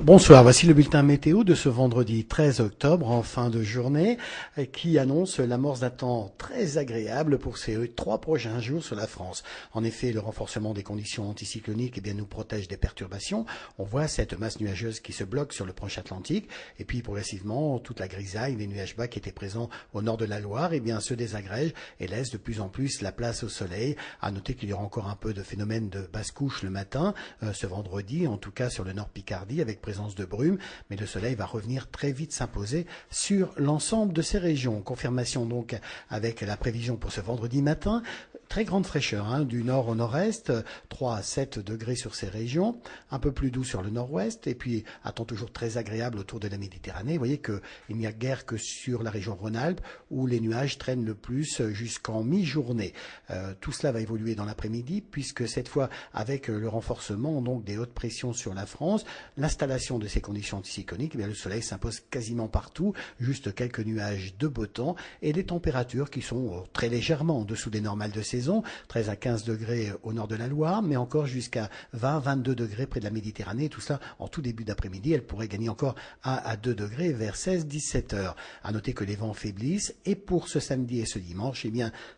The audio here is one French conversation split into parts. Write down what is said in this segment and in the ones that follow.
Bonsoir, voici le bulletin météo de ce vendredi 13 octobre en fin de journée qui annonce l'amorce d'un temps très agréable pour ces 3 prochains jours sur la France. En effet, le renforcement des conditions anticycloniques nous protège des perturbations. On voit cette masse nuageuse qui se bloque sur le proche Atlantique et puis progressivement toute la grisaille, les nuages bas qui étaient présents au nord de la Loire se désagrègent et laissent de plus en plus la place au soleil. À noter qu'il y aura encore un peu de phénomène de basse couche le matin, ce vendredi, en tout cas sur le nord Picardie avec présence de brume, mais le soleil va revenir très vite s'imposer sur l'ensemble de ces régions. Confirmation donc avec la prévision pour ce vendredi matin. Très grande fraîcheur du nord au nord-est, 3 à 7 degrés sur ces régions, un peu plus doux sur le nord-ouest, et puis un temps toujours très agréable autour de la Méditerranée. Vous voyez qu'il n'y a guère que sur la région Rhône-Alpes où les nuages traînent le plus jusqu'en mi-journée. Tout cela va évoluer dans l'après-midi, puisque cette fois, avec le renforcement donc des hautes pressions sur la France, l'installation de ces conditions anticycloniques, le soleil s'impose quasiment partout, juste quelques nuages de beau temps, et des températures qui sont très légèrement en dessous des normales de saison, 13 à 15 degrés au nord de la Loire, mais encore jusqu'à 20-22 degrés près de la Méditerranée. Tout ça en tout début d'après-midi. Elle pourrait gagner encore 1 à 2 degrés vers 16-17 heures. À noter que les vents faiblissent. Et pour ce samedi et ce dimanche,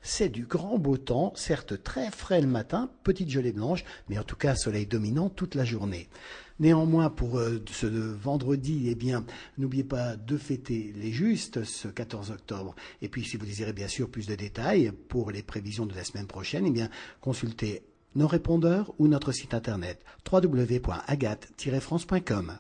c'est du grand beau temps, certes très frais le matin, petite gelée blanche, mais en tout cas soleil dominant toute la journée. Néanmoins, pour ce vendredi, n'oubliez pas de fêter les justes ce 14 octobre. Et puis, si vous désirez bien sûr plus de détails pour les prévisions de la semaine prochaine, consultez nos répondeurs ou notre site internet www.agathe-france.com.